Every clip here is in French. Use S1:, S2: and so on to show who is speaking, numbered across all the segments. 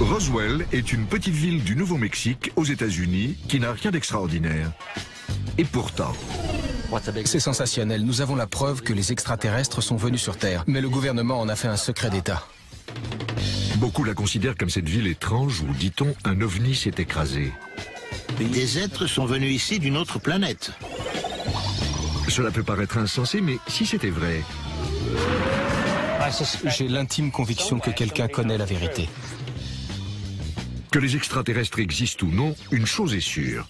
S1: Roswell est une petite ville du Nouveau-Mexique, aux États-Unis, qui n'a rien d'extraordinaire. Et pourtant...
S2: C'est sensationnel. Nous avons la preuve que les extraterrestres sont venus sur Terre. Mais le gouvernement en a fait un secret d'État.
S1: Beaucoup la considèrent comme cette ville étrange où, dit-on, un ovni s'est écrasé.
S3: Des êtres sont venus ici d'une autre planète.
S1: Cela peut paraître insensé, mais si c'était vrai...
S2: J'ai l'intime conviction que quelqu'un connaît la vérité.
S1: Que les extraterrestres existent ou non, une chose est sûre.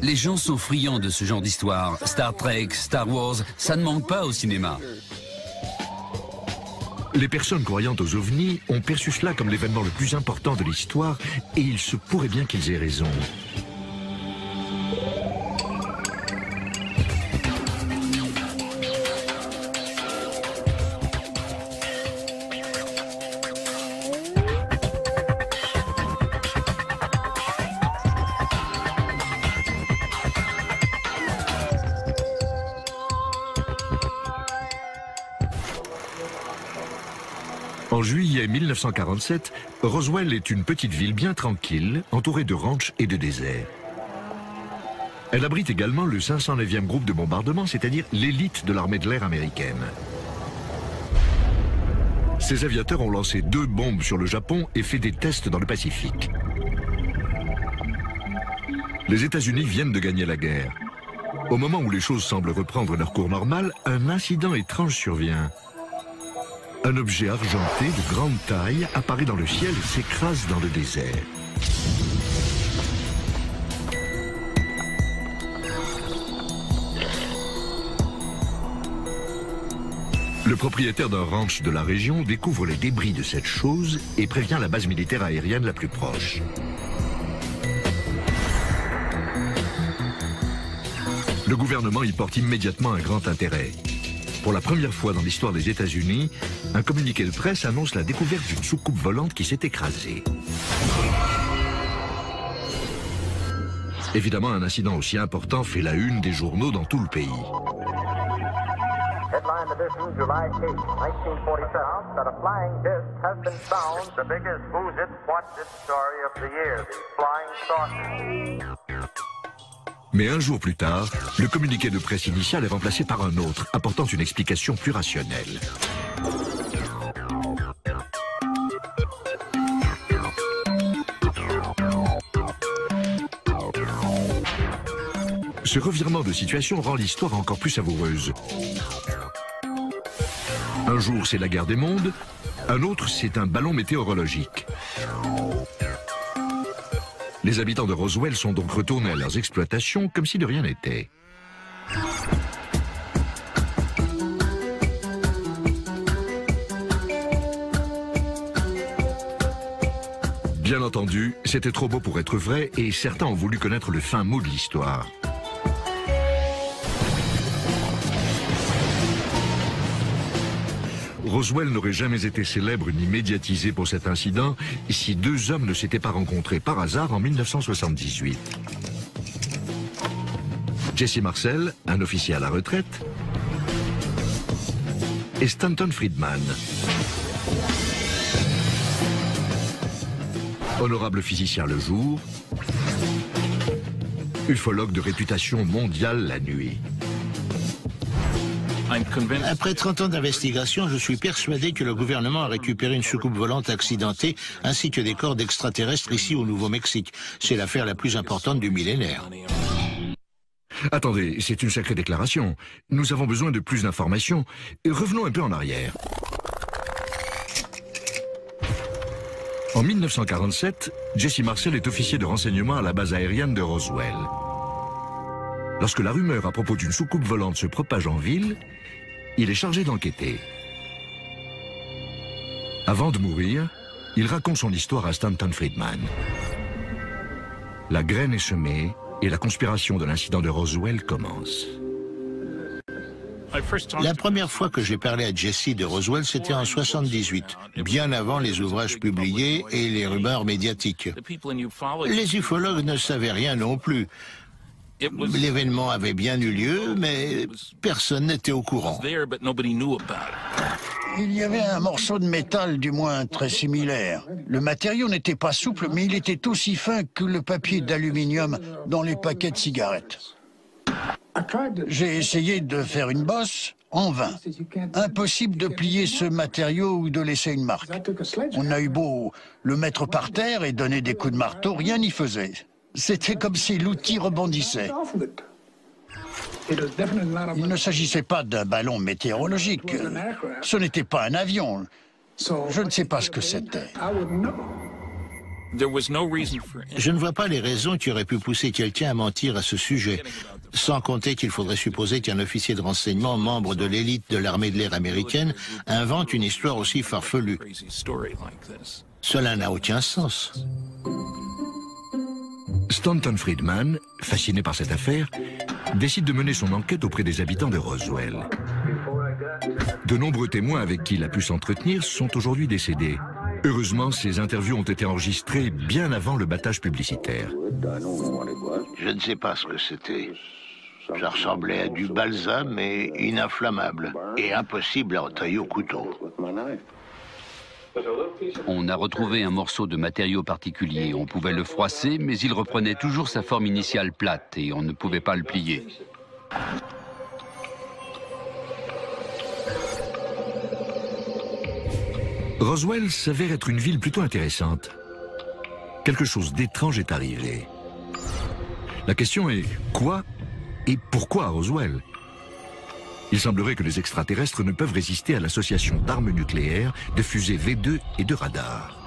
S4: Les gens sont friands de ce genre d'histoire. Star Trek, Star Wars, ça ne manque pas au cinéma.
S1: Les personnes croyant aux ovnis ont perçu cela comme l'événement le plus important de l'histoire, et il se pourrait bien qu'ils aient raison. En juillet 1947, Roswell est une petite ville bien tranquille, entourée de ranchs et de déserts. Elle abrite également le 509e groupe de bombardement, c'est-à-dire l'élite de l'armée de l'air américaine. Ces aviateurs ont lancé 2 bombes sur le Japon et fait des tests dans le Pacifique. Les États-Unis viennent de gagner la guerre. Au moment où les choses semblent reprendre leur cours normal, un incident étrange survient. Un objet argenté de grande taille apparaît dans le ciel et s'écrase dans le désert. Le propriétaire d'un ranch de la région découvre les débris de cette chose et prévient la base militaire aérienne la plus proche. Le gouvernement y porte immédiatement un grand intérêt. Pour la première fois dans l'histoire des États-Unis, un communiqué de presse annonce la découverte d'une soucoupe volante qui s'est écrasée. Évidemment, un incident aussi important fait la une des journaux dans tout le pays.
S5: Headline edition, July 8, 1947, that a flying disc has been found. The biggest Who's It, What's It story of the year, the flying saucer.
S1: Mais un jour plus tard, le communiqué de presse initial est remplacé par un autre, apportant une explication plus rationnelle. Ce revirement de situation rend l'histoire encore plus savoureuse. Un jour, c'est la guerre des mondes, un autre, c'est un ballon météorologique. Les habitants de Roswell sont donc retournés à leurs exploitations comme si de rien n'était. Bien entendu, c'était trop beau pour être vrai et certains ont voulu connaître le fin mot de l'histoire. Roswell n'aurait jamais été célèbre ni médiatisé pour cet incident si 2 hommes ne s'étaient pas rencontrés par hasard en 1978. Jesse Marcel, un officier à la retraite, et Stanton Friedman, honorable physicien le jour, ufologue de réputation mondiale la nuit.
S3: Après 30 ans d'investigation, je suis persuadé que le gouvernement a récupéré une soucoupe volante accidentée ainsi que des corps d'extraterrestres ici au Nouveau-Mexique. C'est l'affaire la plus importante du millénaire.
S1: Attendez, c'est une sacrée déclaration. Nous avons besoin de plus d'informations. Revenons un peu en arrière. En 1947, Jesse Marcel est officier de renseignement à la base aérienne de Roswell. Lorsque la rumeur à propos d'une soucoupe volante se propage en ville, il est chargé d'enquêter. Avant de mourir, il raconte son histoire à Stanton Friedman. La graine est semée et la conspiration de l'incident de Roswell commence.
S3: La première fois que j'ai parlé à Jesse de Roswell, c'était en 78, bien avant les ouvrages publiés et les rumeurs médiatiques. Les ufologues ne savaient rien non plus. L'événement avait bien eu lieu, mais personne n'était au courant.
S6: Il y avait un morceau de métal, du moins très similaire. Le matériau n'était pas souple, mais il était aussi fin que le papier d'aluminium dans les paquets de cigarettes. J'ai essayé de faire une bosse, en vain. Impossible de plier ce matériau ou de laisser une marque. On a eu beau le mettre par terre et donner des coups de marteau, rien n'y faisait. C'était comme si l'outil rebondissait. Il ne s'agissait pas d'un ballon météorologique. Ce n'était pas un avion. Je ne sais pas ce que c'était.
S3: Je ne vois pas les raisons qui auraient pu pousser quelqu'un à mentir à ce sujet, sans compter qu'il faudrait supposer qu'un officier de renseignement, membre de l'élite de l'armée de l'air américaine, invente une histoire aussi farfelue. Cela n'a aucun sens.
S1: Stanton Friedman, fasciné par cette affaire, décide de mener son enquête auprès des habitants de Roswell. De nombreux témoins avec qui il a pu s'entretenir sont aujourd'hui décédés. Heureusement, ces interviews ont été enregistrées bien avant le battage publicitaire.
S3: Je ne sais pas ce que c'était. Ça ressemblait à du balsam, mais ininflammable, et impossible à entailler au couteau.
S4: On a retrouvé un morceau de matériau particulier. On pouvait le froisser, mais il reprenait toujours sa forme initiale plate et on ne pouvait pas le plier.
S1: Roswell s'avère être une ville plutôt intéressante. Quelque chose d'étrange est arrivé. La question est quoi et pourquoi à Roswell? Il semblerait que les extraterrestres ne peuvent résister à l'association d'armes nucléaires, de fusées V2 et de radars.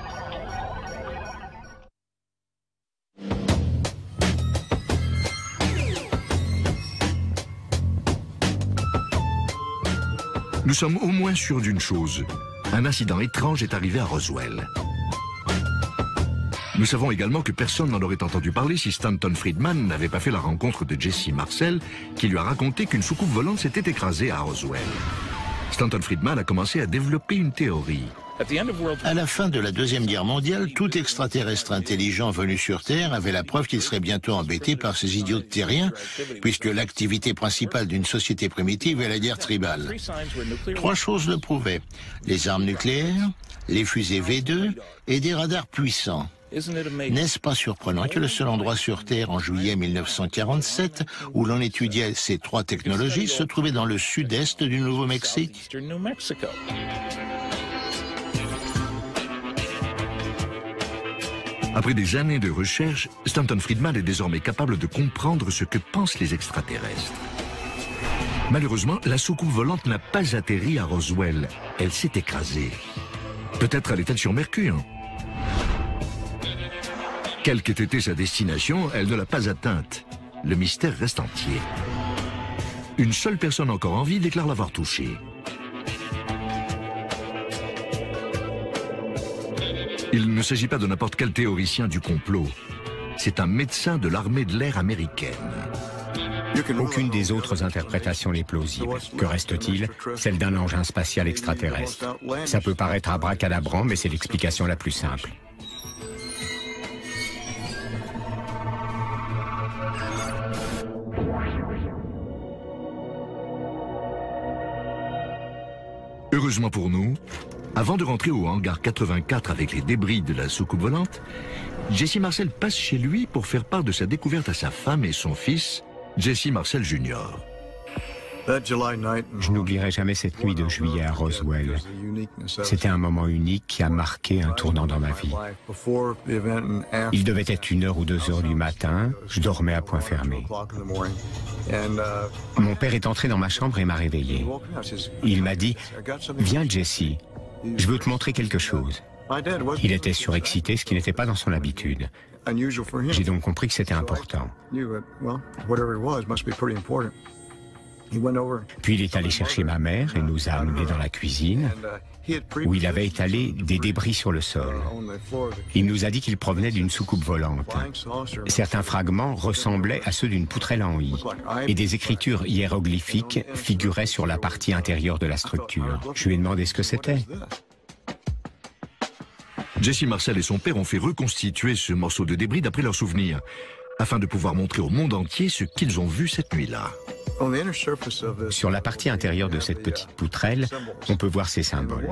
S1: Nous sommes au moins sûrs d'une chose. Un incident étrange est arrivé à Roswell. Nous savons également que personne n'en aurait entendu parler si Stanton Friedman n'avait pas fait la rencontre de Jesse Marcel, qui lui a raconté qu'une soucoupe volante s'était écrasée à Roswell. Stanton Friedman a commencé à développer une théorie.
S3: À la fin de la Deuxième Guerre mondiale, tout extraterrestre intelligent venu sur Terre avait la preuve qu'il serait bientôt embêté par ces idiots terriens, puisque l'activité principale d'une société primitive est la guerre tribale. 3 choses le prouvaient: les armes nucléaires, les fusées V2 et des radars puissants. N'est-ce pas surprenant que le seul endroit sur Terre en juillet 1947 où l'on étudiait ces 3 technologies se trouvait dans le sud-est du Nouveau-Mexique?
S1: Après des années de recherche, Stanton Friedman est désormais capable de comprendre ce que pensent les extraterrestres. Malheureusement, la soucoupe volante n'a pas atterri à Roswell. Elle s'est écrasée. Peut-être allait-elle sur Mercure. Quelle qu'ait été sa destination, elle ne l'a pas atteinte. Le mystère reste entier. Une seule personne encore en vie déclare l'avoir touchée. Il ne s'agit pas de n'importe quel théoricien du complot. C'est un médecin de l'armée de l'air américaine.
S7: Aucune des autres interprétations n'est plausible. Que reste-t-il? Celle d'un engin spatial extraterrestre. Ça peut paraître abracadabrant, mais c'est l'explication la plus simple.
S1: Heureusement pour nous, avant de rentrer au hangar 84 avec les débris de la soucoupe volante, Jesse Marcel passe chez lui pour faire part de sa découverte à sa femme et son fils, Jesse Marcel Jr.
S7: Je n'oublierai jamais cette nuit de juillet à Roswell. C'était un moment unique qui a marqué un tournant dans ma vie. Il devait être 1h ou 2h du matin, je dormais à point fermé. Mon père est entré dans ma chambre et m'a réveillé. Il m'a dit « Viens Jesse, je veux te montrer quelque chose ». Il était surexcité, ce qui n'était pas dans son habitude. J'ai donc compris que c'était important. Puis il est allé chercher ma mère et nous a amenés dans la cuisine, où il avait étalé des débris sur le sol. Il nous a dit qu'il provenait d'une soucoupe volante. Certains fragments ressemblaient à ceux d'une poutrelle en I, et des écritures hiéroglyphiques figuraient sur la partie intérieure de la structure. Je lui ai demandé ce que c'était.
S1: Jesse Marcel et son père ont fait reconstituer ce morceau de débris d'après leurs souvenirs, afin de pouvoir montrer au monde entier ce qu'ils ont vu cette nuit-là.
S7: Sur la partie intérieure de cette petite poutrelle, on peut voir ces symboles.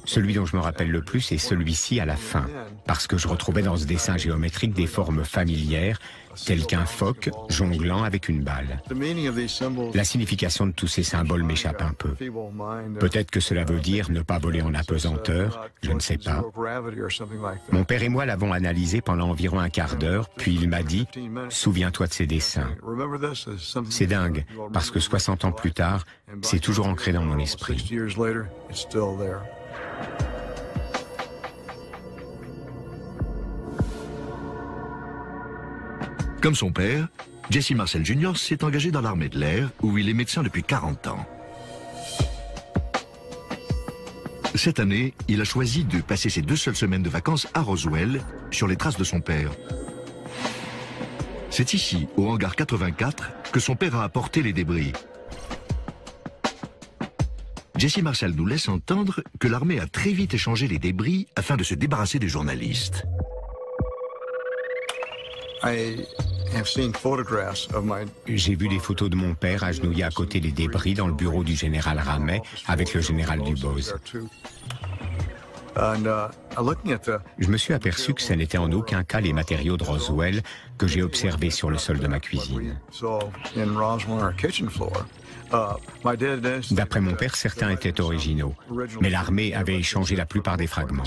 S7: Celui dont je me rappelle le plus est celui-ci à la fin, parce que je retrouvais dans ce dessin géométrique des formes familières, telles qu'un phoque jonglant avec une balle. La signification de tous ces symboles m'échappe un peu. Peut-être que cela veut dire ne pas voler en apesanteur, je ne sais pas. Mon père et moi l'avons analysé pendant environ un quart d'heure, puis il m'a dit « Souviens-toi de ces dessins ». C'est dingue, parce que 60 ans plus tard, c'est toujours ancré dans mon esprit.
S1: Comme son père, Jesse Marcel Jr. s'est engagé dans l'armée de l'air, où il est médecin depuis 40 ans. Cette année, il a choisi de passer ses 2 seules semaines de vacances à Roswell, sur les traces de son père. C'est ici, au hangar 84, que son père a apporté les débris. Jesse Marcel nous laisse entendre que l'armée a très vite échangé les débris afin de se débarrasser des journalistes.
S7: J'ai vu des photos de mon père agenouillé à côté des débris dans le bureau du général Ramey avec le général Dubose. Je me suis aperçu que ce n'était en aucun cas les matériaux de Roswell que j'ai observés sur le sol de ma cuisine. D'après mon père, certains étaient originaux, mais l'armée avait échangé la plupart des fragments.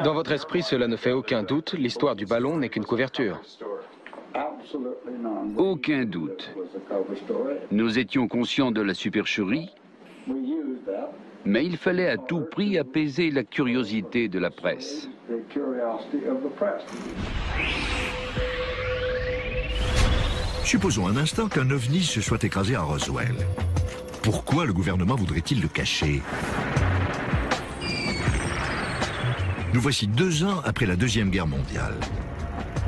S2: Dans votre esprit, cela ne fait aucun doute, l'histoire du ballon n'est qu'une couverture.
S4: Aucun doute. Nous étions conscients de la supercherie, mais il fallait à tout prix apaiser la curiosité de la presse.
S1: Supposons un instant qu'un ovni se soit écrasé à Roswell. Pourquoi le gouvernement voudrait-il le cacher ? Nous voici 2 ans après la Deuxième Guerre mondiale.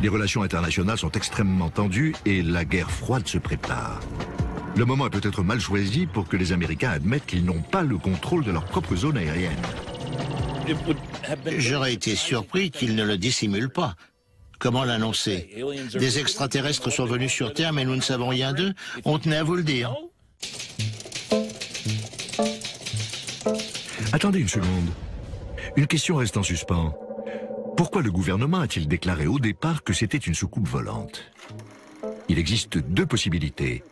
S1: Les relations internationales sont extrêmement tendues et la guerre froide se prépare. Le moment est peut-être mal choisi pour que les Américains admettent qu'ils n'ont pas le contrôle de leur propre zone aérienne.
S3: J'aurais été surpris qu'ils ne le dissimulent pas. Comment l'annoncer? Des extraterrestres sont venus sur Terre, mais nous ne savons rien d'eux. On tenait à vous le dire.
S1: Attendez une seconde. Une question reste en suspens. Pourquoi le gouvernement a-t-il déclaré au départ que c'était une soucoupe volante? Il existe 2 possibilités.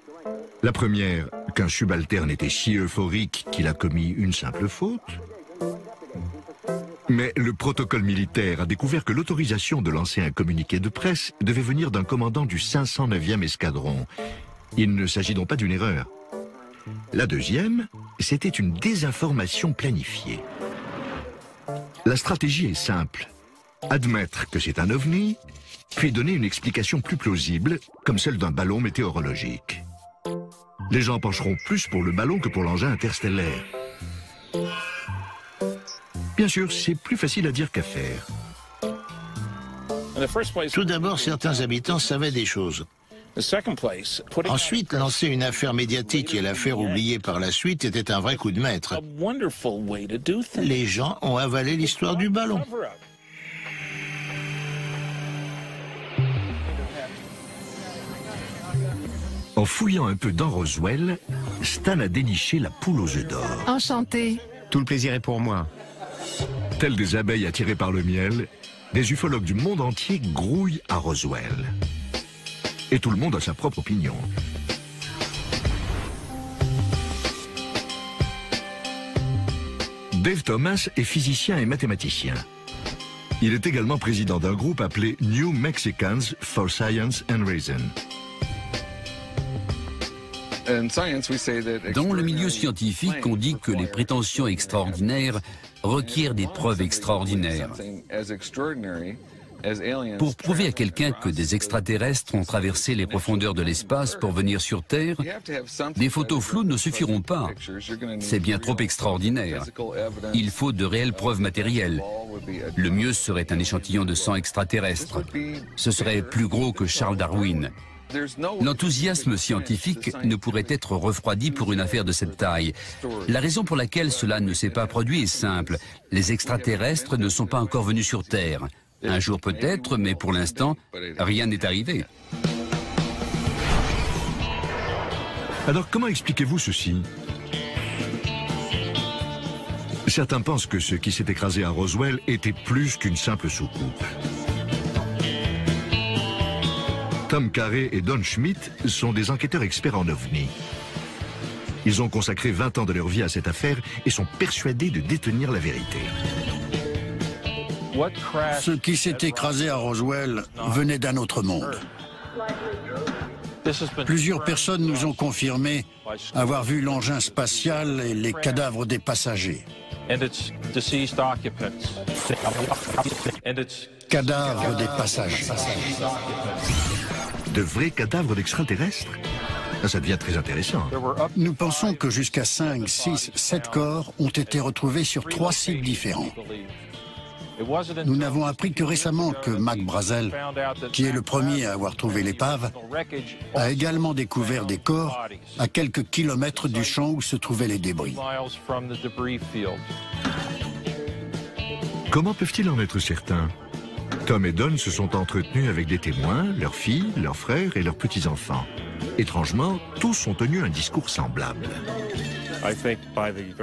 S1: La première, qu'un subalterne était si euphorique qu'il a commis une simple faute. Mais le protocole militaire a découvert que l'autorisation de lancer un communiqué de presse devait venir d'un commandant du 509e escadron. Il ne s'agit donc pas d'une erreur. La deuxième, c'était une désinformation planifiée. La stratégie est simple. Admettre que c'est un ovni, puis donner une explication plus plausible, comme celle d'un ballon météorologique. Les gens pencheront plus pour le ballon que pour l'engin interstellaire. Bien sûr, c'est plus facile à dire qu'à faire.
S3: Tout d'abord, certains habitants savaient des choses. Ensuite, lancer une affaire médiatique et la faire oublier par la suite était un vrai coup de maître. Les gens ont avalé l'histoire du ballon.
S1: En fouillant un peu dans Roswell, Stan a déniché la poule aux œufs d'or.
S8: Enchanté.
S7: Tout le plaisir est pour moi.
S1: Tels des abeilles attirées par le miel, des ufologues du monde entier grouillent à Roswell. Et tout le monde a sa propre opinion. Dave Thomas est physicien et mathématicien. Il est également président d'un groupe appelé New Mexicans for Science and Reason.
S4: Dans le milieu scientifique, on dit que les prétentions extraordinaires requièrent des preuves extraordinaires. Pour prouver à quelqu'un que des extraterrestres ont traversé les profondeurs de l'espace pour venir sur Terre, des photos floues ne suffiront pas. C'est bien trop extraordinaire. Il faut de réelles preuves matérielles. Le mieux serait un échantillon de sang extraterrestre. Ce serait plus gros que Charles Darwin. L'enthousiasme scientifique ne pourrait être refroidi pour une affaire de cette taille. La raison pour laquelle cela ne s'est pas produit est simple. Les extraterrestres ne sont pas encore venus sur Terre. Un jour peut-être, mais pour l'instant, rien n'est arrivé.
S1: Alors comment expliquez-vous ceci? Certains pensent que ce qui s'est écrasé à Roswell était plus qu'une simple soucoupe. Tom Carey et Don Schmitt sont des enquêteurs experts en ovnis. Ils ont consacré 20 ans de leur vie à cette affaire et sont persuadés de détenir la vérité.
S6: Ce qui s'est écrasé à Roswell venait d'un autre monde. Plusieurs personnes nous ont confirmé avoir vu l'engin spatial et les cadavres des passagers. Cadavres des passagers.
S1: De vrais cadavres d'extraterrestres? Ça devient très intéressant.
S6: Nous pensons que jusqu'à 5, 6, 7 corps ont été retrouvés sur 3 sites différents. Nous n'avons appris que récemment que Mac Brazel, qui est le premier à avoir trouvé l'épave, a également découvert des corps à quelques kilomètres du champ où se trouvaient les débris.
S1: Comment peuvent-ils en être certains? Tom et Don se sont entretenus avec des témoins, leurs filles, leurs frères et leurs petits-enfants. Étrangement, tous ont tenu un discours semblable.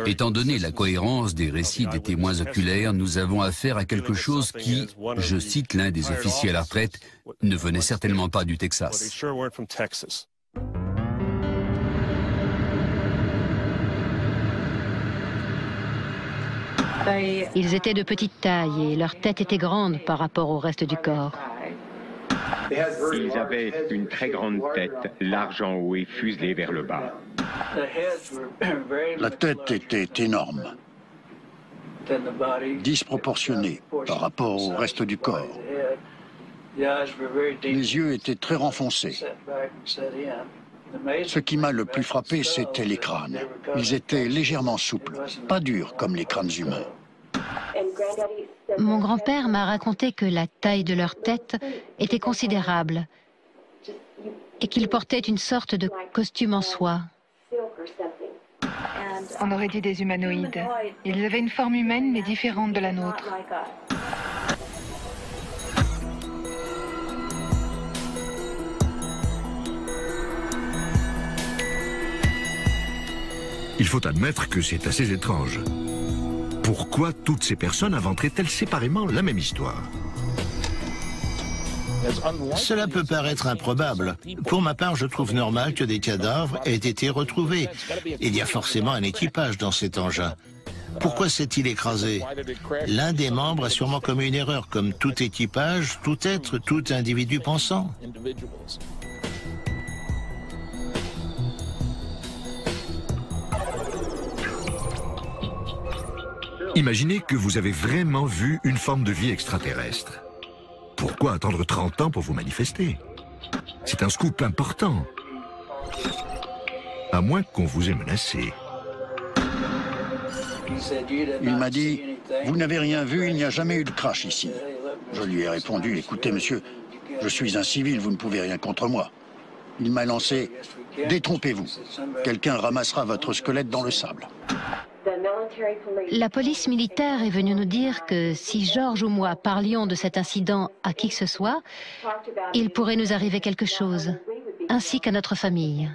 S4: Étant donné la cohérence des récits des témoins oculaires, nous avons affaire à quelque chose qui, je cite l'un des officiers à la retraite, ne venait certainement pas du Texas.
S8: Ils étaient de petite taille et leur tête était grande par rapport au reste du corps.
S7: Ils avaient une très grande tête, large en haut et fuselée vers le bas.
S6: La tête était énorme, disproportionnée par rapport au reste du corps. Les yeux étaient très renfoncés. Ce qui m'a le plus frappé, c'était les crânes. Ils étaient légèrement souples, pas durs comme les crânes humains.
S8: Mon grand-père m'a raconté que la taille de leur tête était considérable et qu'ils portaient une sorte de costume en soie.
S9: On aurait dit des humanoïdes. Ils avaient une forme humaine mais différente de la nôtre.
S1: Il faut admettre que c'est assez étrange. Pourquoi toutes ces personnes inventeraient-elles séparément la même histoire?
S3: Cela peut paraître improbable. Pour ma part, je trouve normal que des cadavres aient été retrouvés. Il y a forcément un équipage dans cet engin. Pourquoi s'est-il écrasé? L'un des membres a sûrement commis une erreur, comme tout équipage, tout être, tout individu pensant.
S1: Imaginez que vous avez vraiment vu une forme de vie extraterrestre. Pourquoi attendre 30 ans pour vous manifester? C'est un scoop important. À moins qu'on vous ait menacé.
S6: Il m'a dit, vous n'avez rien vu, il n'y a jamais eu de crash ici. Je lui ai répondu, écoutez monsieur, je suis un civil, vous ne pouvez rien contre moi. Il m'a lancé, détrompez-vous, quelqu'un ramassera votre squelette dans le sable.
S8: La police militaire est venue nous dire que si George ou moi parlions de cet incident à qui que ce soit, il pourrait nous arriver quelque chose, ainsi qu'à notre famille.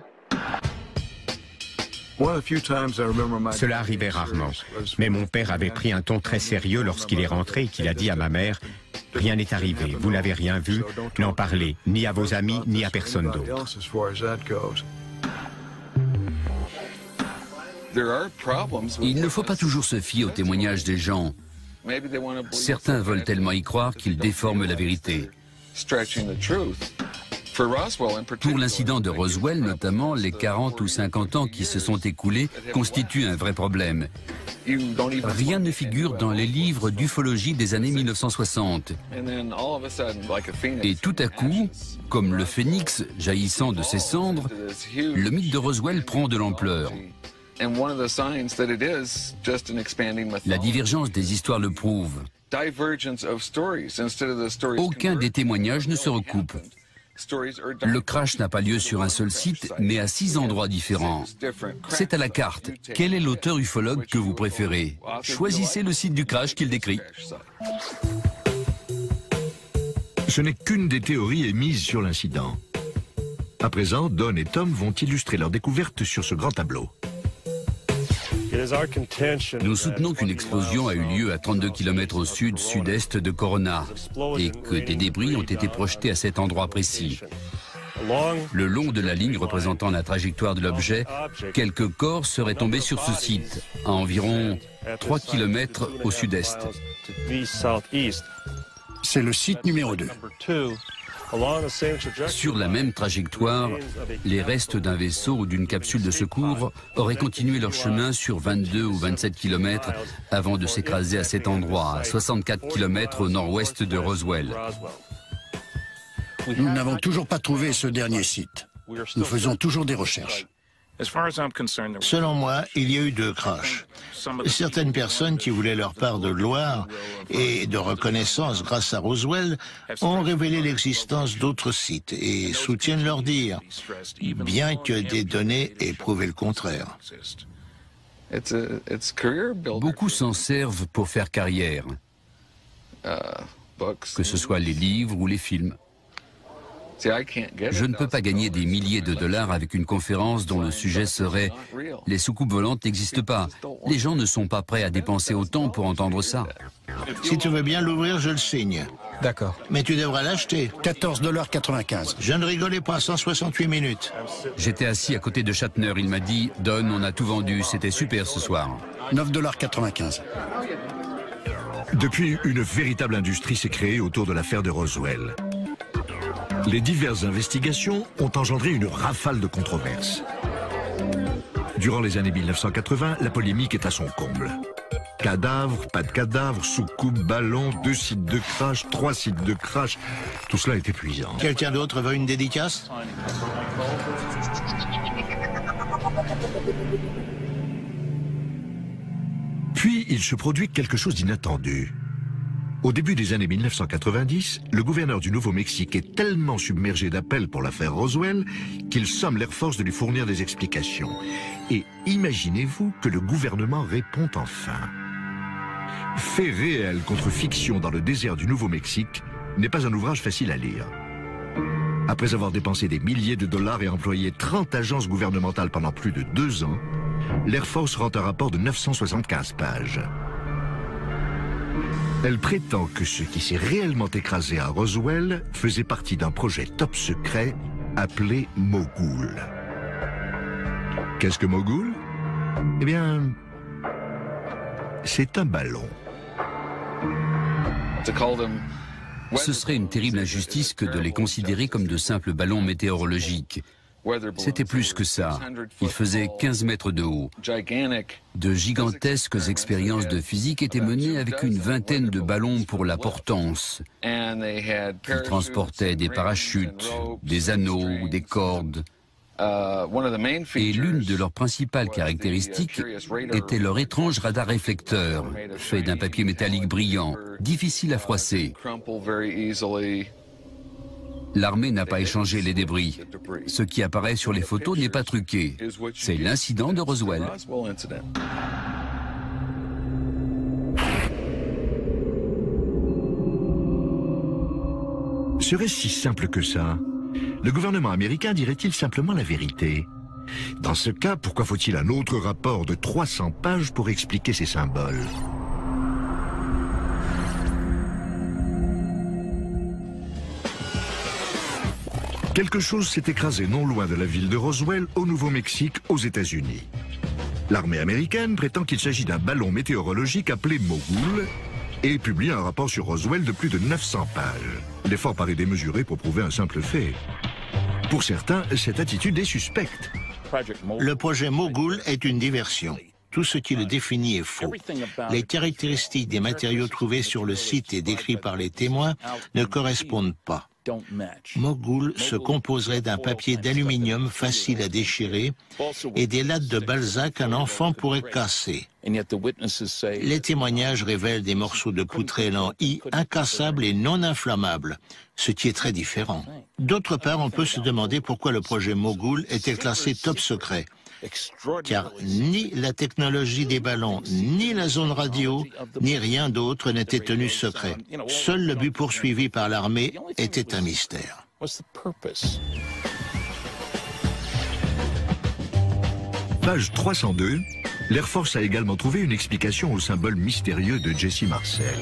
S7: Cela arrivait rarement, mais mon père avait pris un ton très sérieux lorsqu'il est rentré et qu'il a dit à ma mère « Rien n'est arrivé, vous n'avez rien vu, n'en parlez ni à vos amis ni à personne d'autre. »
S4: Il ne faut pas toujours se fier aux témoignages des gens. Certains veulent tellement y croire qu'ils déforment la vérité. Pour l'incident de Roswell, notamment, les 40 ou 50 ans qui se sont écoulés constituent un vrai problème. Rien ne figure dans les livres d'ufologie des années 1960. Et tout à coup, comme le phénix jaillissant de ses cendres, le mythe de Roswell prend de l'ampleur. La divergence des histoires le prouve. Aucun des témoignages ne se recoupe. Le crash n'a pas lieu sur un seul site, mais à 6 endroits différents. C'est à la carte. Quel est l'auteur ufologue que vous préférez? Choisissez le site du crash qu'il décrit.
S1: Ce n'est qu'une des théories émises sur l'incident. À présent, Don et Tom vont illustrer leur découverte sur ce grand tableau.
S4: Nous soutenons qu'une explosion a eu lieu à 32 km au sud-sud-est de Corona et que des débris ont été projetés à cet endroit précis. Le long de la ligne représentant la trajectoire de l'objet, quelques corps seraient tombés sur ce site, à environ 3 km au sud-est.
S6: C'est le site numéro 2.
S4: Sur la même trajectoire, les restes d'un vaisseau ou d'une capsule de secours auraient continué leur chemin sur 22 ou 27 km avant de s'écraser à cet endroit, à 64 km au nord-ouest de Roswell.
S6: Nous n'avons toujours pas trouvé ce dernier site. Nous faisons toujours des recherches.
S3: Selon moi, il y a eu 2 crashs. Certaines personnes qui voulaient leur part de gloire et de reconnaissance grâce à Roswell ont révélé l'existence d'autres sites et soutiennent leur dire, bien que des données aient prouvé le contraire.
S4: Beaucoup s'en servent pour faire carrière, que ce soit les livres ou les films. Je ne peux pas gagner des milliers de dollars avec une conférence dont le sujet serait « Les soucoupes volantes n'existent pas ». Les gens ne sont pas prêts à dépenser autant pour entendre ça.
S3: Si tu veux bien l'ouvrir, je le signe.
S2: D'accord.
S3: Mais tu devras l'acheter.
S6: 14,95 $.
S3: Je ne rigolais pas, 168 minutes.
S4: J'étais assis à côté de Shatner. Il m'a dit « Don, on a tout vendu, c'était super ce soir ».
S6: 9,95 $.
S1: Depuis, une véritable industrie s'est créée autour de l'affaire de Roswell. Les diverses investigations ont engendré une rafale de controverses. Durant les années 1980, la polémique est à son comble. Cadavres, pas de cadavres, soucoupes, ballons, 2 sites de crash, 3 sites de crash, tout cela est épuisant.
S3: Quelqu'un d'autre veut une dédicace?
S1: Puis, il se produit quelque chose d'inattendu. Au début des années 1990, le gouverneur du Nouveau-Mexique est tellement submergé d'appels pour l'affaire Roswell qu'il somme l'Air Force de lui fournir des explications. Et imaginez-vous que le gouvernement répond enfin. Fait réel contre fiction dans le désert du Nouveau-Mexique n'est pas un ouvrage facile à lire. Après avoir dépensé des milliers de dollars et employé 30 agences gouvernementales pendant plus de 2 ans, l'Air Force rend un rapport de 975 pages. Elle prétend que ce qui s'est réellement écrasé à Roswell faisait partie d'un projet top secret appelé Mogul. Qu'est-ce que Mogul? Eh bien, c'est un ballon.
S4: Ce serait une terrible injustice que de les considérer comme de simples ballons météorologiques. C'était plus que ça. Il faisait 15 mètres de haut. De gigantesques expériences de physique étaient menées avec une vingtaine de ballons pour la portance. Ils transportaient des parachutes, des anneaux, des cordes. Et l'une de leurs principales caractéristiques était leur étrange radar réflecteur, fait d'un papier métallique brillant, difficile à froisser. L'armée n'a pas échangé les débris. Ce qui apparaît sur les photos n'est pas truqué. C'est l'incident de Roswell.
S1: Serait-ce si simple que ça? Le gouvernement américain dirait-il simplement la vérité? Dans ce cas, pourquoi faut-il un autre rapport de 300 pages pour expliquer ces symboles? Quelque chose s'est écrasé non loin de la ville de Roswell, au Nouveau-Mexique, aux États-Unis. L'armée américaine prétend qu'il s'agit d'un ballon météorologique appelé Mogul et publie un rapport sur Roswell de plus de 900 pages. L'effort paraît démesuré pour prouver un simple fait. Pour certains, cette attitude est suspecte.
S3: Le projet Mogul est une diversion. Tout ce qui le définit est faux. Les caractéristiques des matériaux trouvés sur le site et décrits par les témoins ne correspondent pas. Mogul se composerait d'un papier d'aluminium facile à déchirer et des lattes de Balzac qu'un enfant pourrait casser. Les témoignages révèlent des morceaux de poutrelle en I incassables et non inflammables, ce qui est très différent. D'autre part, on peut se demander pourquoi le projet Mogul était classé top secret. Car ni la technologie des ballons, ni la zone radio, ni rien d'autre n'était tenu secret. Seul le but poursuivi par l'armée était un mystère.
S1: Page 302, l'Air Force a également trouvé une explication au symbole mystérieux de Jesse Marcel.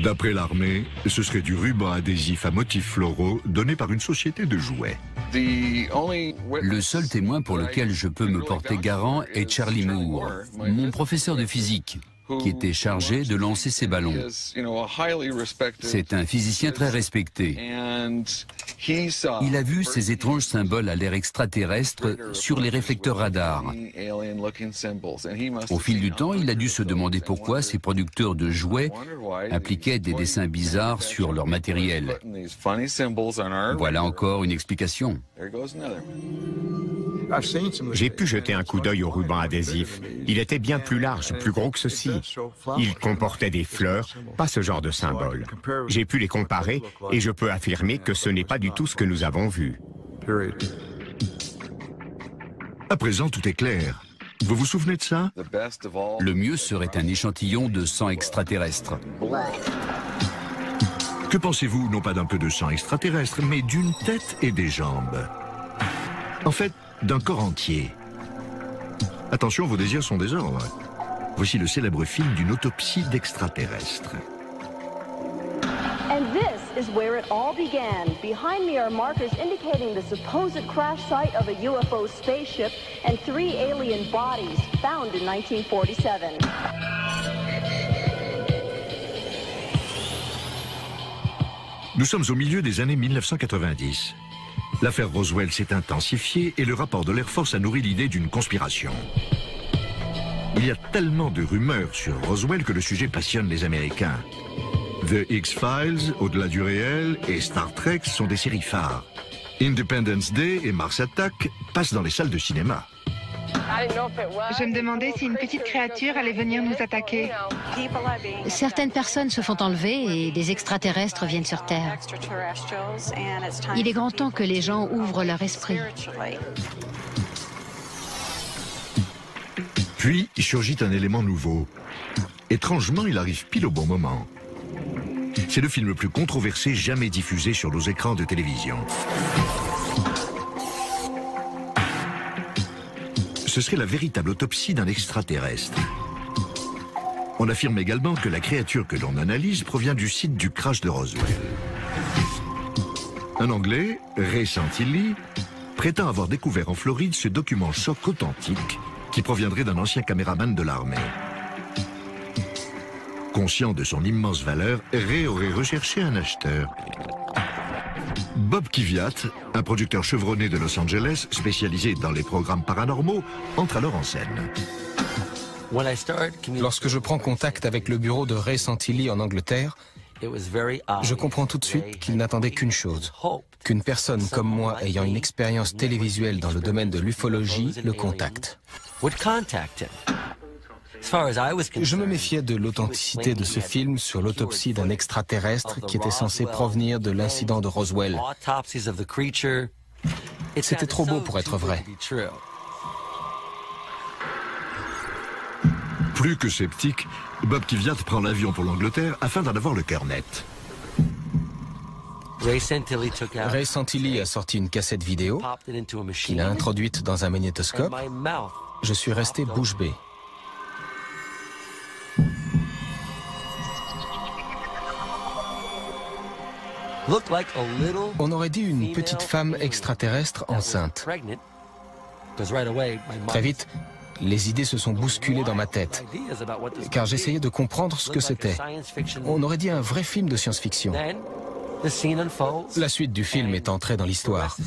S1: D'après l'armée, ce serait du ruban adhésif à motifs floraux donné par une société de jouets.
S4: Le seul témoin pour lequel je peux me porter garant est Charlie Moore, mon professeur de physique, qui était chargé de lancer ces ballons. C'est un physicien très respecté. Il a vu ces étranges symboles à l'air extraterrestre sur les réflecteurs radars. Au fil du temps, il a dû se demander pourquoi ces producteurs de jouets appliquaient des dessins bizarres sur leur matériel. Voilà encore une explication.
S7: J'ai pu jeter un coup d'œil au ruban adhésif. Il était bien plus large, plus gros que ceci. Il comportait des fleurs, pas ce genre de symbole. J'ai pu les comparer et je peux affirmer que ce n'est pas du tout ce que nous avons vu.
S1: À présent, tout est clair. Vous vous souvenez de ça?
S4: Le mieux serait un échantillon de sang extraterrestre.
S1: Que pensez-vous, non pas d'un peu de sang extraterrestre, mais d'une tête et des jambes? En fait, d'un corps entier. Attention, vos désirs sont désordres. Voici le célèbre film d'une autopsie d'extraterrestres.
S10: And this is where it all began. Behind me are markers indicating the supposed crash site of a UFO spaceship and 3 alien bodies found in 1947.
S1: Nous sommes au milieu des années 1990. L'affaire Roswell s'est intensifiée et le rapport de l'Air Force a nourri l'idée d'une conspiration. Il y a tellement de rumeurs sur Roswell que le sujet passionne les Américains. The X-Files, Au-delà du réel et Star Trek sont des séries phares. Independence Day et Mars Attack passent dans les salles de cinéma.
S9: Je me demandais si une petite créature allait venir nous attaquer.
S8: Certaines personnes se font enlever et des extraterrestres viennent sur Terre. Il est grand temps que les gens ouvrent leur esprit.
S1: Puis surgit un élément nouveau. Étrangement, il arrive pile au bon moment. C'est le film le plus controversé jamais diffusé sur nos écrans de télévision. Ce serait la véritable autopsie d'un extraterrestre. On affirme également que la créature que l'on analyse provient du site du crash de Roswell. Un Anglais, Ray Santilli, prétend avoir découvert en Floride ce document choc authentique qui proviendrait d'un ancien caméraman de l'armée. Conscient de son immense valeur, Ray aurait recherché un acheteur. Bob Kiviat, un producteur chevronné de Los Angeles, spécialisé dans les programmes paranormaux, entre alors en scène.
S2: Lorsque je prends contact avec le bureau de Ray Santilli en Angleterre, je comprends tout de suite qu'il n'attendait qu'une chose, qu'une personne comme moi ayant une expérience télévisuelle dans le domaine de l'ufologie le contacte. Je me méfiais de l'authenticité de ce film sur l'autopsie d'un extraterrestre qui était censé provenir de l'incident de Roswell. C'était trop beau pour être vrai.
S1: Plus que sceptique, Bob Kiviat prend l'avion pour l'Angleterre afin d'en avoir le cœur net.
S2: Ray Santilli a sorti une cassette vidéo qu'il a introduite dans un magnétoscope. Je suis resté bouche bée. On aurait dit une petite femme extraterrestre enceinte. Très vite, les idées se sont bousculées dans ma tête, car j'essayais de comprendre ce que c'était. On aurait dit un vrai film de science-fiction. La suite du film est entrée dans l'histoire.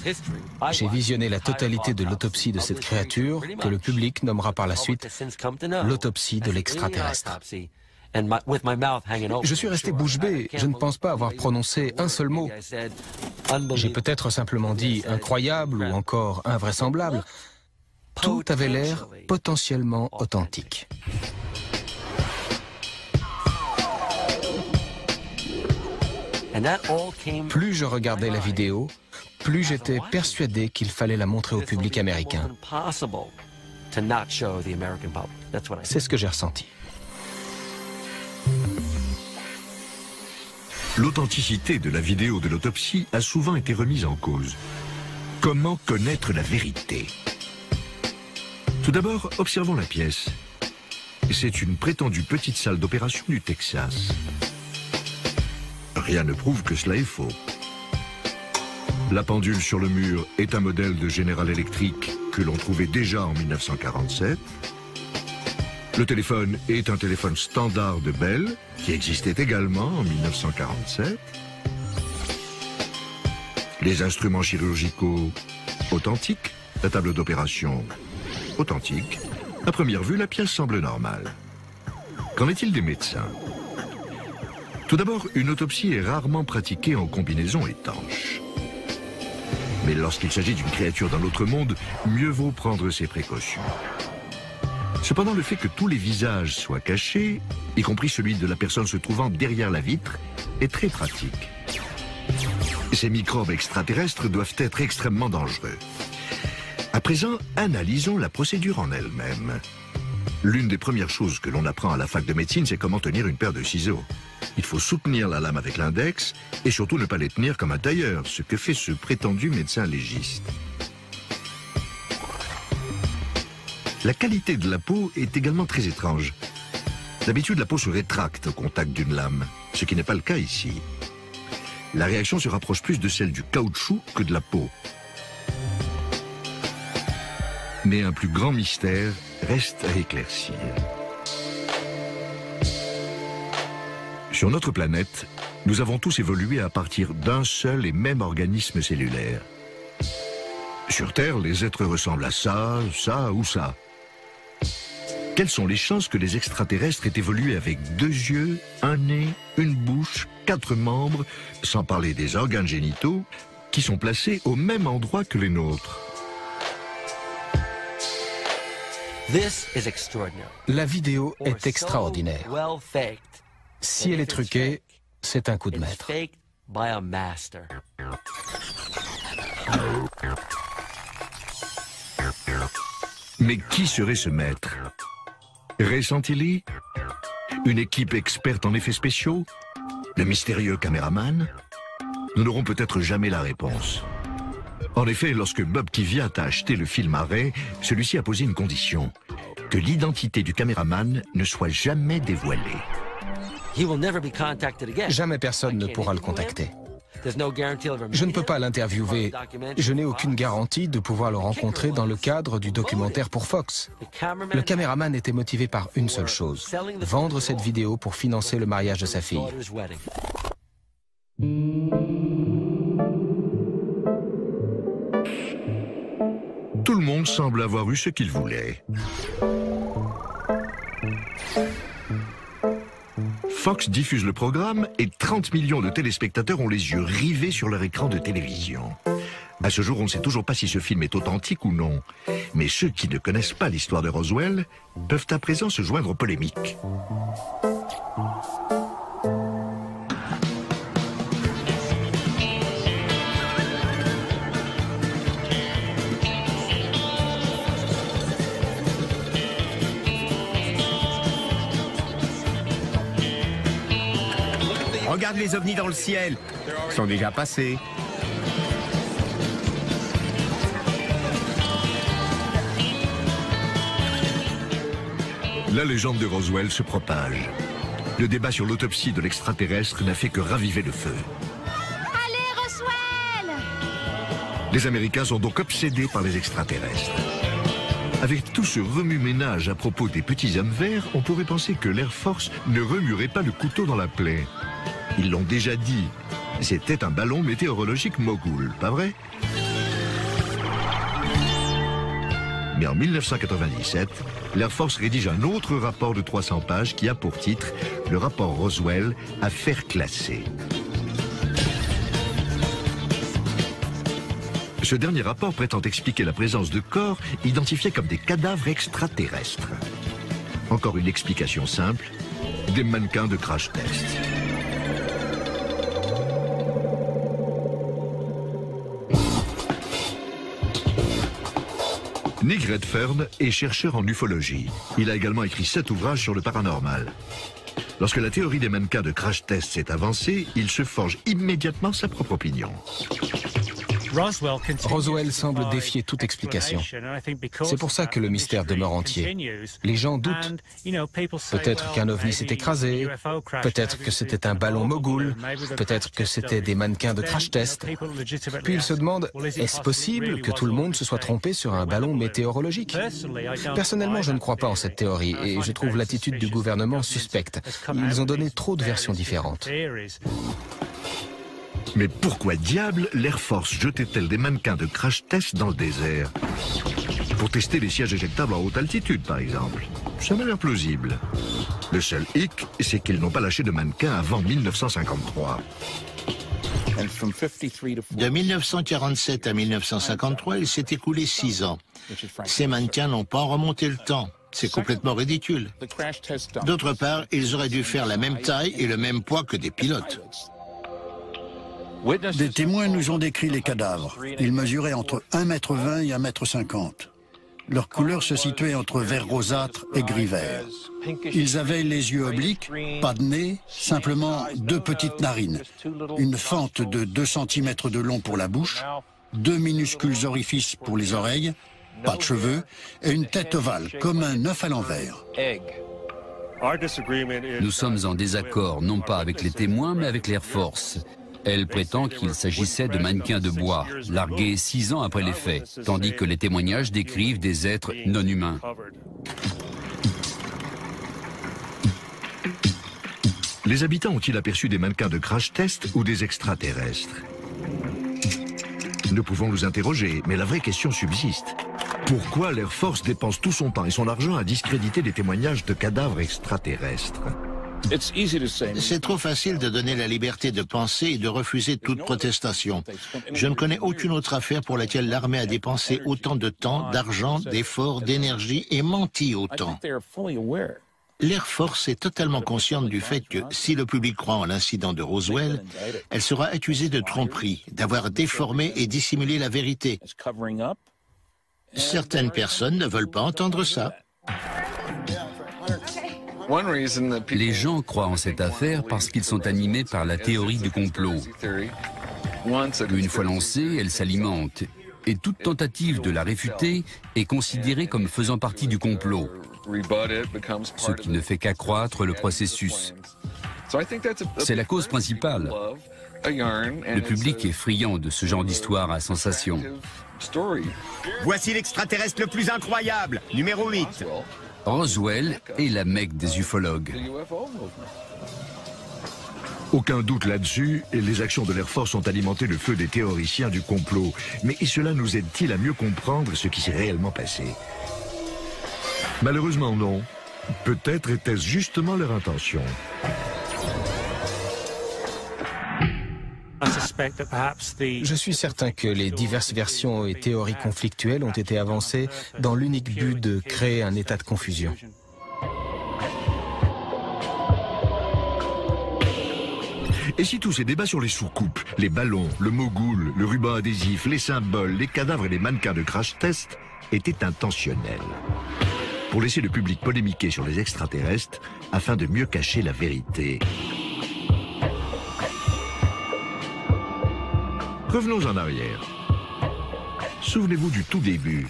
S2: J'ai visionné la totalité de l'autopsie de cette créature, que le public nommera par la suite l'autopsie de l'extraterrestre. Je suis resté bouche bée, je ne pense pas avoir prononcé un seul mot. J'ai peut-être simplement dit incroyable ou encore invraisemblable. Tout avait l'air potentiellement authentique. Plus je regardais la vidéo, plus j'étais persuadé qu'il fallait la montrer au public américain. C'est ce que j'ai ressenti.
S1: L'authenticité de la vidéo de l'autopsie a souvent été remise en cause. Comment connaître la vérité? Tout d'abord, observons la pièce. C'est une prétendue petite salle d'opération du Texas. Rien ne prouve que cela est faux. La pendule sur le mur est un modèle de General Electric que l'on trouvait déjà en 1947. Le téléphone est un téléphone standard de Bell qui existait également en 1947. Les instruments chirurgicaux authentiques, la table d'opération authentique. À première vue, la pièce semble normale. Qu'en est-il des médecins? Tout d'abord, une autopsie est rarement pratiquée en combinaison étanche. Mais lorsqu'il s'agit d'une créature d'un autre monde, mieux vaut prendre ses précautions. Cependant, le fait que tous les visages soient cachés, y compris celui de la personne se trouvant derrière la vitre, est très pratique. Ces microbes extraterrestres doivent être extrêmement dangereux. À présent, analysons la procédure en elle-même. L'une des premières choses que l'on apprend à la fac de médecine, c'est comment tenir une paire de ciseaux. Il faut soutenir la lame avec l'index et surtout ne pas les tenir comme un tailleur, ce que fait ce prétendu médecin légiste. La qualité de la peau est également très étrange. D'habitude, la peau se rétracte au contact d'une lame, ce qui n'est pas le cas ici. La réaction se rapproche plus de celle du caoutchouc que de la peau. Mais un plus grand mystère reste à éclaircir. Sur notre planète, nous avons tous évolué à partir d'un seul et même organisme cellulaire. Sur Terre, les êtres ressemblent à ça, ça ou ça. Quelles sont les chances que les extraterrestres aient évolué avec 2 yeux, un nez, une bouche, 4 membres, sans parler des organes génitaux, qui sont placés au même endroit que les nôtres?
S2: La vidéo est extraordinaire. Si elle est truquée, c'est un coup de maître.
S1: Mais qui serait ce maître? Ray Santilli? Une équipe experte en effets spéciaux? Le mystérieux caméraman? Nous n'aurons peut-être jamais la réponse. En effet, lorsque Bob Kiviat a acheté le film à Ray, celui-ci a posé une condition: que l'identité du caméraman ne soit jamais dévoilée.
S2: Jamais personne ne pourra le contacter. Je ne peux pas l'interviewer. Je n'ai aucune garantie de pouvoir le rencontrer dans le cadre du documentaire pour Fox. Le caméraman était motivé par une seule chose: vendre cette vidéo pour financer le mariage de sa fille.
S1: Tout le monde semble avoir eu ce qu'il voulait. Fox diffuse le programme et 30 millions de téléspectateurs ont les yeux rivés sur leur écran de télévision. À ce jour, on ne sait toujours pas si ce film est authentique ou non. Mais ceux qui ne connaissent pas l'histoire de Roswell peuvent à présent se joindre aux polémiques.
S7: Regarde les ovnis dans le ciel. Ils sont déjà passés.
S1: La légende de Roswell se propage. Le débat sur l'autopsie de l'extraterrestre n'a fait que raviver le feu.
S11: Allez, Roswell!
S1: Les Américains sont donc obsédés par les extraterrestres. Avec tout ce remue-ménage à propos des petits hommes verts, on pourrait penser que l'Air Force ne remuerait pas le couteau dans la plaie. Ils l'ont déjà dit, c'était un ballon météorologique mogul, pas vrai? Mais en 1997, l'Air Force rédige un autre rapport de 300 pages qui a pour titre « Le rapport Roswell, affaire classée ». Ce dernier rapport prétend expliquer la présence de corps identifiés comme des cadavres extraterrestres. Encore une explication simple, des mannequins de crash test. Nick Redfern est chercheur en ufologie. Il a également écrit 7 ouvrages sur le paranormal. Lorsque la théorie des mannequins de crash test s'est avancée, il se forge immédiatement sa propre opinion.
S2: Roswell semble défier toute explication. C'est pour ça que le mystère demeure entier. Les gens doutent. Peut-être qu'un ovni s'est écrasé, peut-être que c'était un ballon mogul, peut-être que c'était des mannequins de crash test. Puis ils se demandent, est-ce possible que tout le monde se soit trompé sur un ballon météorologique? Personnellement, je ne crois pas en cette théorie et je trouve l'attitude du gouvernement suspecte. Ils ont donné trop de versions différentes.
S1: Mais pourquoi diable l'Air Force jetait-elle des mannequins de crash test dans le désert? Pour tester les sièges éjectables en haute altitude, par exemple. Ça m'a l'air plausible. Le seul hic, c'est qu'ils n'ont pas lâché de mannequins avant 1953.
S3: De 1947 à 1953, il s'est écoulé 6 ans. Ces mannequins n'ont pas remonté le temps. C'est complètement ridicule. D'autre part, ils auraient dû faire la même taille et le même poids que des pilotes.
S6: Des témoins nous ont décrit les cadavres. Ils mesuraient entre 1,20 m et 1,50 m. Leur couleur se situait entre vert rosâtre et gris vert. Ils avaient les yeux obliques, pas de nez, simplement 2 petites narines, une fente de 2 cm de long pour la bouche, 2 minuscules orifices pour les oreilles, pas de cheveux, et une tête ovale, comme un œuf à l'envers.
S4: Nous sommes en désaccord, non pas avec les témoins, mais avec l'Air Force. Elle prétend qu'il s'agissait de mannequins de bois, largués 6 ans après les faits, tandis que les témoignages décrivent des êtres non humains.
S1: Les habitants ont-ils aperçu des mannequins de crash test ou des extraterrestres? Nous pouvons nous interroger, mais la vraie question subsiste. Pourquoi l'Air Force dépense tout son temps et son argent à discréditer les témoignages de cadavres extraterrestres?
S3: C'est trop facile de donner la liberté de penser et de refuser toute protestation. Je ne connais aucune autre affaire pour laquelle l'armée a dépensé autant de temps, d'argent, d'efforts, d'énergie et menti autant. L'Air Force est totalement consciente du fait que, si le public croit en l'incident de Roswell, elle sera accusée de tromperie, d'avoir déformé et dissimulé la vérité. Certaines personnes ne veulent pas entendre ça.
S4: Les gens croient en cette affaire parce qu'ils sont animés par la théorie du complot. Une fois lancée, elle s'alimente. Et toute tentative de la réfuter est considérée comme faisant partie du complot, ce qui ne fait qu'accroître le processus. C'est la cause principale. Le public est friand de ce genre d'histoire à sensation.
S12: Voici l'extraterrestre le plus incroyable, numéro 8.
S4: Roswell est la Mecque des ufologues.
S1: Aucun doute là-dessus, et les actions de l'Air Force ont alimenté le feu des théoriciens du complot. Mais cela nous aide-t-il à mieux comprendre ce qui s'est réellement passé? Malheureusement non. Peut-être était-ce justement leur intention.
S2: Je suis certain que les diverses versions et théories conflictuelles ont été avancées dans l'unique but de créer un état de confusion.
S1: Et si tous ces débats sur les soucoupes, les ballons, le mogul, le ruban adhésif, les symboles, les cadavres et les mannequins de crash test étaient intentionnels? Pour laisser le public polémiquer sur les extraterrestres afin de mieux cacher la vérité. Revenons en arrière. Souvenez-vous du tout début.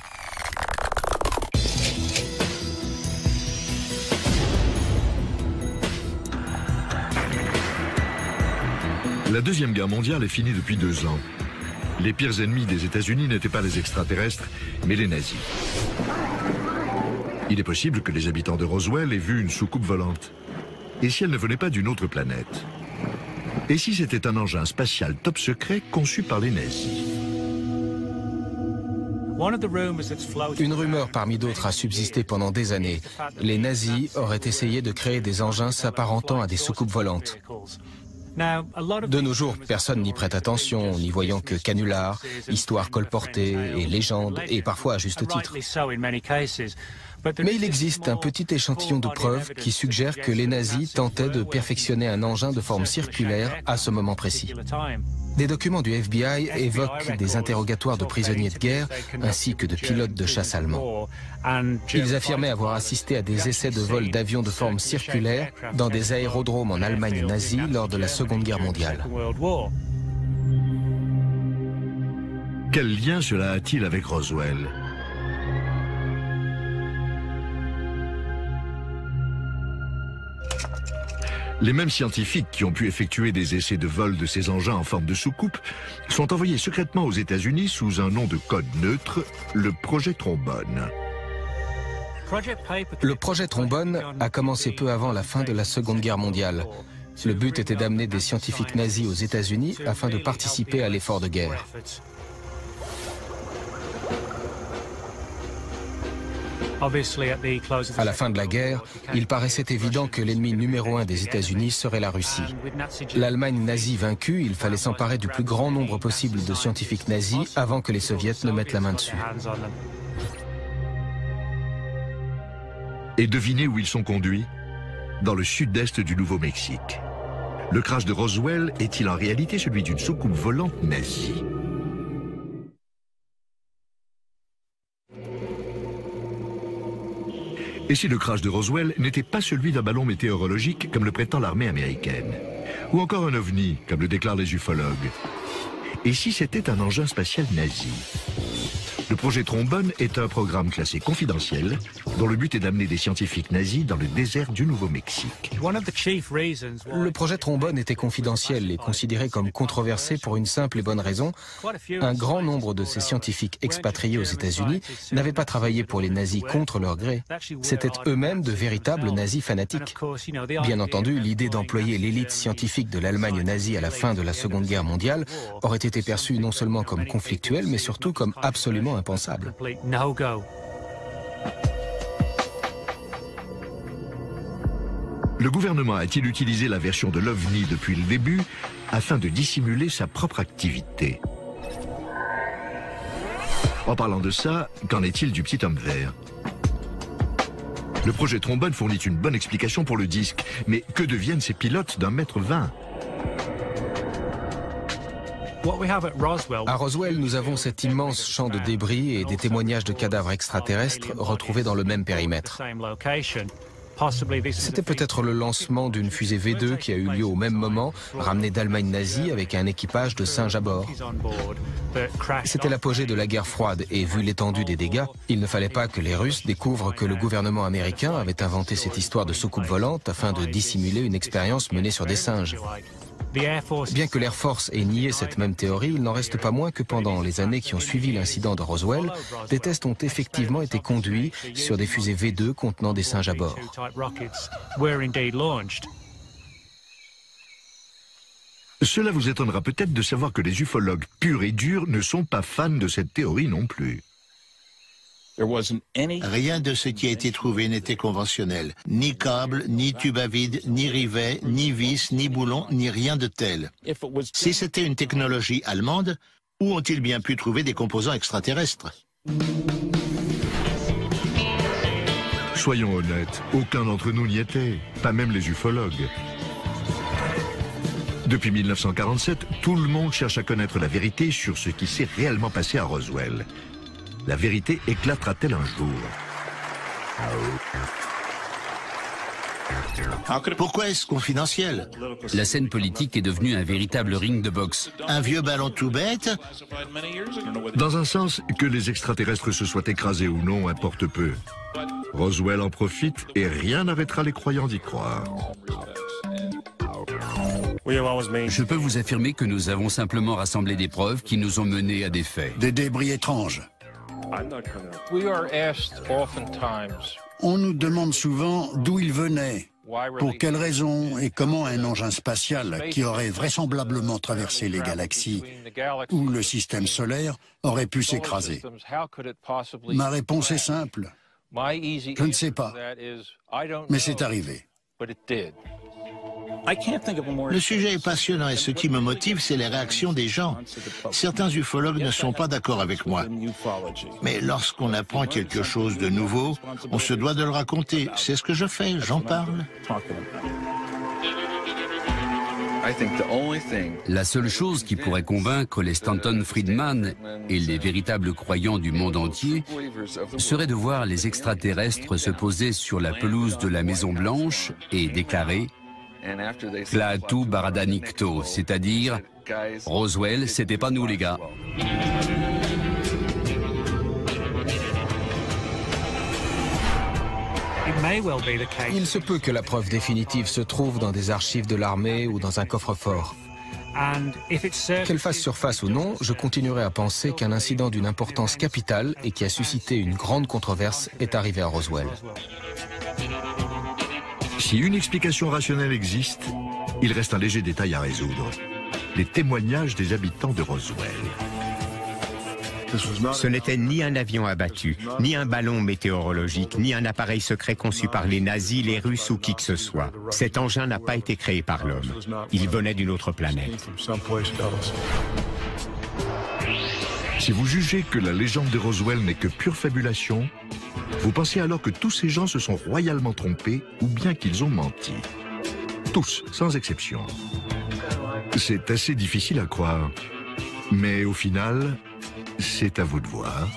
S1: La Deuxième Guerre mondiale est finie depuis 2 ans. Les pires ennemis des États-Unis n'étaient pas les extraterrestres, mais les nazis. Il est possible que les habitants de Roswell aient vu une soucoupe volante. Et si elle ne venait pas d'une autre planète? Et si c'était un engin spatial top secret conçu par les nazis?
S2: Une rumeur parmi d'autres a subsisté pendant des années. Les nazis auraient essayé de créer des engins s'apparentant à des soucoupes volantes. De nos jours, personne n'y prête attention, n'y voyant que canulars, histoires colportées et légendes, et parfois à juste titre. Mais il existe un petit échantillon de preuves qui suggère que les nazis tentaient de perfectionner un engin de forme circulaire à ce moment précis. Des documents du FBI évoquent des interrogatoires de prisonniers de guerre ainsi que de pilotes de chasse allemands. Ils affirmaient avoir assisté à des essais de vol d'avions de forme circulaire dans des aérodromes en Allemagne nazie lors de la Seconde Guerre mondiale.
S1: Quel lien cela a-t-il avec Roswell? Les mêmes scientifiques qui ont pu effectuer des essais de vol de ces engins en forme de soucoupe sont envoyés secrètement aux États-Unis sous un nom de code neutre, le projet Trombone.
S2: Le projet Trombone a commencé peu avant la fin de la Seconde Guerre mondiale. Le but était d'amener des scientifiques nazis aux États-Unis afin de participer à l'effort de guerre. À la fin de la guerre, il paraissait évident que l'ennemi numéro 1 des États-Unis serait la Russie. L'Allemagne nazie vaincue, il fallait s'emparer du plus grand nombre possible de scientifiques nazis avant que les soviets ne mettent la main dessus.
S1: Et devinez où ils sont conduits? Dans le sud-est du Nouveau-Mexique. Le crash de Roswell est-il en réalité celui d'une soucoupe volante nazie? Et si le crash de Roswell n'était pas celui d'un ballon météorologique comme le prétend l'armée américaine? Ou encore un ovni, comme le déclarent les ufologues? Et si c'était un engin spatial nazi? Le projet Trombone est un programme classé confidentiel dont le but est d'amener des scientifiques nazis dans le désert du Nouveau-Mexique.
S2: Le projet Trombone était confidentiel et considéré comme controversé pour une simple et bonne raison. Un grand nombre de ces scientifiques expatriés aux États-Unis n'avaient pas travaillé pour les nazis contre leur gré. C'étaient eux-mêmes de véritables nazis fanatiques. Bien entendu, l'idée d'employer l'élite scientifique de l'Allemagne nazie à la fin de la Seconde Guerre mondiale aurait été perçue non seulement comme conflictuelle, mais surtout comme absolument impensable.
S1: Le gouvernement a-t-il utilisé la version de l'OVNI depuis le début afin de dissimuler sa propre activité? En parlant de ça, qu'en est-il du petit homme vert? Le projet Trombone fournit une bonne explication pour le disque, mais que deviennent ces pilotes d'1,20 m?
S2: À Roswell, nous avons cet immense champ de débris et des témoignages de cadavres extraterrestres retrouvés dans le même périmètre. C'était peut-être le lancement d'une fusée V2 qui a eu lieu au même moment, ramenée d'Allemagne nazie avec un équipage de singes à bord. C'était l'apogée de la guerre froide et vu l'étendue des dégâts, il ne fallait pas que les Russes découvrent que le gouvernement américain avait inventé cette histoire de soucoupe volante afin de dissimuler une expérience menée sur des singes. Bien que l'Air Force ait nié cette même théorie, il n'en reste pas moins que pendant les années qui ont suivi l'incident de Roswell, des tests ont effectivement été conduits sur des fusées V2 contenant des singes à bord.
S1: Cela vous étonnera peut-être de savoir que les ufologues purs et durs ne sont pas fans de cette théorie non plus.
S3: Rien de ce qui a été trouvé n'était conventionnel. Ni câble, ni tube à vide, ni rivet, ni vis, ni boulon, ni rien de tel. Si c'était une technologie allemande, où ont-ils bien pu trouver des composants extraterrestres?
S1: Soyons honnêtes, aucun d'entre nous n'y était, pas même les ufologues. Depuis 1947, tout le monde cherche à connaître la vérité sur ce qui s'est réellement passé à Roswell. La vérité éclatera-t-elle un jour?
S3: Pourquoi est-ce confidentiel?
S4: La scène politique est devenue un véritable ring de boxe.
S3: Un vieux ballon tout bête?
S1: Dans un sens, que les extraterrestres se soient écrasés ou non importe peu. Roswell en profite et rien n'arrêtera les croyants d'y croire.
S4: Je peux vous affirmer que nous avons simplement rassemblé des preuves qui nous ont menés à des faits.
S6: Des débris étranges. On nous demande souvent d'où ils venaient, pour quelles raisons et comment un engin spatial qui aurait vraisemblablement traversé les galaxies ou le système solaire aurait pu s'écraser. Ma réponse est simple. Je ne sais pas, mais c'est arrivé.
S3: Le sujet est passionnant et ce qui me motive, c'est les réactions des gens. Certains ufologues ne sont pas d'accord avec moi. Mais lorsqu'on apprend quelque chose de nouveau, on se doit de le raconter. C'est ce que je fais, j'en parle.
S4: La seule chose qui pourrait convaincre les Stanton Friedman et les véritables croyants du monde entier serait de voir les extraterrestres se poser sur la pelouse de la Maison Blanche et déclarer Klaatu Barada Nikto, c'est-à-dire Roswell, c'était pas nous les gars.
S2: Il se peut que la preuve définitive se trouve dans des archives de l'armée ou dans un coffre-fort. Qu'elle fasse surface ou non, je continuerai à penser qu'un incident d'une importance capitale et qui a suscité une grande controverse est arrivé à Roswell.
S1: Si une explication rationnelle existe, il reste un léger détail à résoudre. Les témoignages des habitants de Roswell.
S7: Ce n'était ni un avion abattu, ni un ballon météorologique, ni un appareil secret conçu par les nazis, les Russes ou qui que ce soit. Cet engin n'a pas été créé par l'homme. Il venait d'une autre planète.
S1: Si vous jugez que la légende de Roswell n'est que pure fabulation, vous pensez alors que tous ces gens se sont royalement trompés ou bien qu'ils ont menti. Tous, sans exception. C'est assez difficile à croire. Mais au final, c'est à vous de voir.